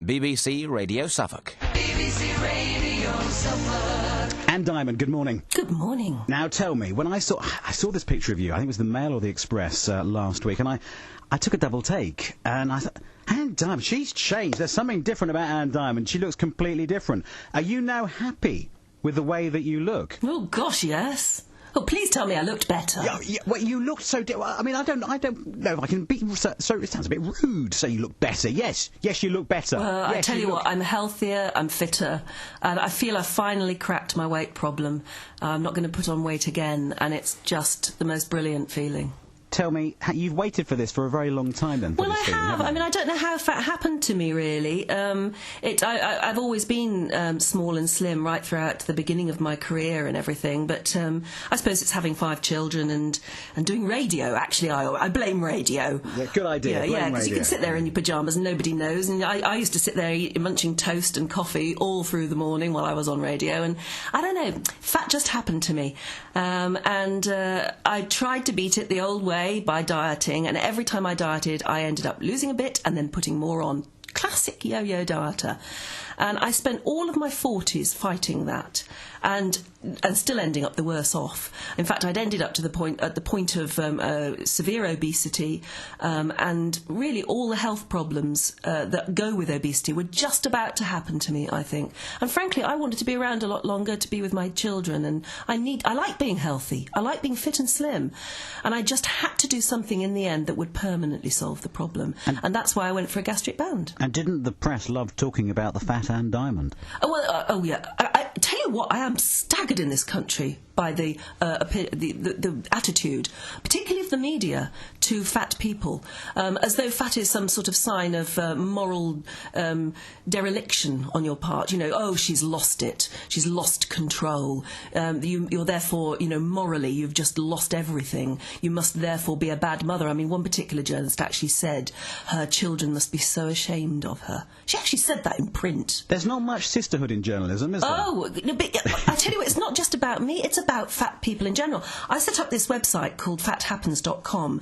BBC Radio Suffolk. BBC Radio Suffolk. Anne Diamond, good morning. Good morning. Now tell me, when I saw this picture of you, I think it was the Mail or the Express last week, and I took a double take, and I thought, Anne Diamond, she's changed. There's something different about Anne Diamond. She looks completely different. Are you now happy with the way that you look? Oh, gosh, yes. Oh, please tell me I looked better. Yeah, well, you looked so... I mean, I don't know if I can be... So it sounds a bit rude to say you look better. Yes, you look better. Well, yes, I tell you what, I'm healthier, I'm fitter, and I feel I've finally cracked my weight problem. I'm not going to put on weight again, and it's just the most brilliant feeling. Tell me, you've waited for this for a very long time then? Well, I have. I mean, I don't know how fat happened to me, really. I've always been small and slim right throughout the beginning of my career and everything, but I suppose it's having 5 children and doing radio. Actually, I blame radio. Yeah, good idea. Yeah, because you can sit there in your pyjamas and nobody knows. And I used to sit there munching toast and coffee all through the morning while I was on radio. And I don't know, fat just happened to me. I tried to beat it the old way by dieting, and every time I dieted I ended up losing a bit and then putting more on. Classic yo-yo dieter. And I spent all of my 40s fighting that and still ending up the worse off. In fact, I'd ended up at the point of severe obesity, and really all the health problems that go with obesity were just about to happen to me, I think. And frankly, I wanted to be around a lot longer to be with my children, and I like being healthy. I like being fit and slim. And I just had to do something in the end that would permanently solve the problem. And that's why I went for a gastric band. And didn't the press love talking about the fat Anne Diamond? Oh, well, oh yeah. I tell you what, I am staggered in this country by the attitude, particularly of the media, to fat people, as though fat is some sort of sign of moral dereliction on your part. You know, oh, she's lost it. She's lost control. You're therefore, morally, you've just lost everything. You must therefore be a bad mother. I mean, one particular journalist actually said her children must be so ashamed of her. She actually said that in print. There's not much sisterhood in journalism, is there? Oh, no, but I tell you, it's not just about me, it's about fat people in general. I set up this website called fathappens.com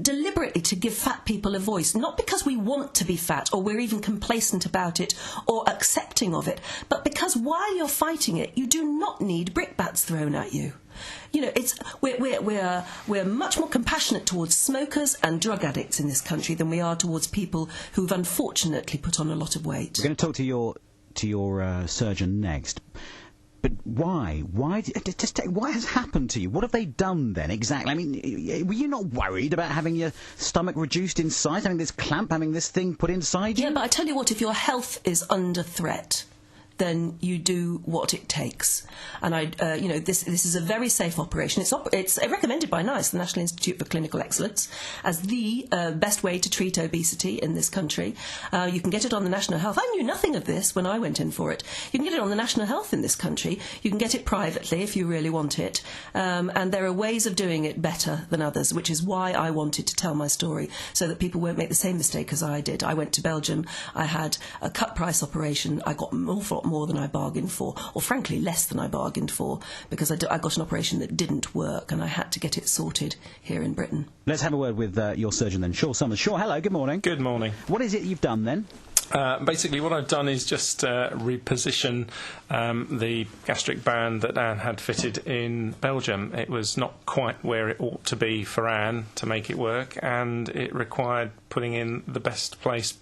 deliberately to give fat people a voice, not because we want to be fat or we're even complacent about it or accepting of it, but because while you're fighting it, you do not need brickbats thrown at you. We're much more compassionate towards smokers and drug addicts in this country than we are towards people who've unfortunately put on a lot of weight. We're going to talk to your surgeon next. But why? Why has happened to you? What have they done then, exactly? I mean, were you not worried about having your stomach reduced in size, having this clamp, having this thing put inside you? Yeah, but I tell you what, if your health is under threat, then you do what it takes. And this is a very safe operation. It's recommended by NICE, the National Institute for Clinical Excellence, as the best way to treat obesity in this country. You can get it on the National Health. I knew nothing of this when I went in for it. You can get it on the National Health in this country. You can get it privately if you really want it. And there are ways of doing it better than others, which is why I wanted to tell my story, so that people won't make the same mistake as I did. I went to Belgium. I had a cut-price operation. I got an awful lot more than I bargained for, or frankly less than I bargained for, because I got an operation that didn't work and I had to get it sorted here in Britain. Let's have a word with your surgeon then, Shaw Summers. Shaw, hello, good morning. Good morning. What is it you've done then? Basically what I've done is just reposition the gastric band that Anne had fitted in Belgium. It was not quite where it ought to be for Anne to make it work, and it required putting in the best place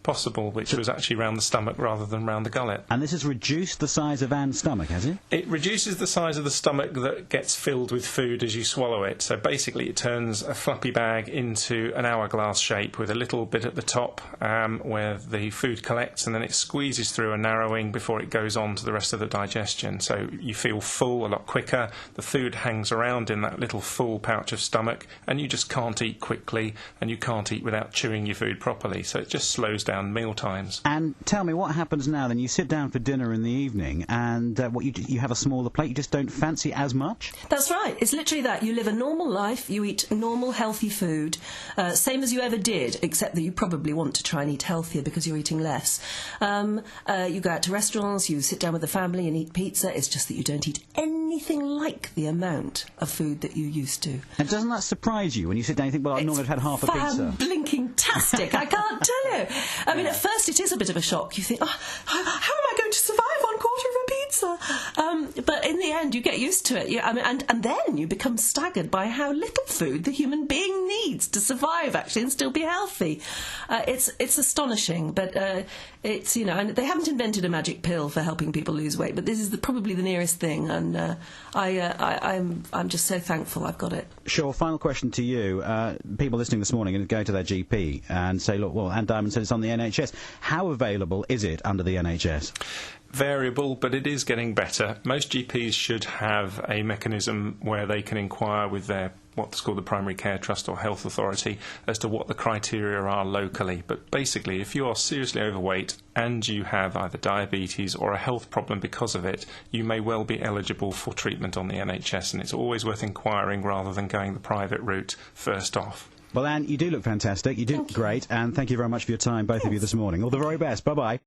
possible, which was actually round the stomach rather than round the gullet. And this has reduced the size of Anne's stomach, has it? It reduces the size of the stomach that gets filled with food as you swallow it. So basically it turns a fluffy bag into an hourglass shape with a little bit at the top where the food collects, and then it squeezes through a narrowing before it goes on to the rest of the digestion. So you feel full a lot quicker. The food hangs around in that little full pouch of stomach, and you just can't eat quickly, and you can't eat without chewing your food properly. So it just slows down meal times. And tell me, what happens now then? You sit down for dinner in the evening, and you have a smaller plate. You just don't fancy as much? That's right. It's literally that. You live a normal life. You eat normal, healthy food, same as you ever did, except that you probably want to try and eat healthier because you're eating less. You go out to restaurants, you sit down with the family and eat pizza. It's just that you don't eat anything like the amount of food that you used to. And doesn't that surprise you when you sit down and think, well, I've normally had half a pizza? blinking-tastic, I can't tell you. I mean, at first it is a bit of a shock. You think, how am I going to survive on a quarter of a pizza? But in the end, you get used to it. And then you become staggered by how little food the human being needs to survive, actually, and still be healthy. It's astonishing, but it's, and they haven't invented a magic pill for helping people lose weight, but this is probably the nearest thing, and I'm just so thankful I've got it. Sure, final question to you. People listening this morning are going to go to their GP and say, look, well, Anne Diamond said it's on the NHS. How available is it under the NHS? Variable, but it is getting better. Most GPs should have a mechanism where they can inquire with their what's called the primary care trust or health authority as to what the criteria are locally. But basically, if you are seriously overweight and you have either diabetes or a health problem because of it, you may well be eligible for treatment on the NHS, and it's always worth inquiring rather than going the private route first off. Well, Anne, you do look fantastic. You do great, and thank you very much for your time, both of you, this morning. All the very best. Bye-bye.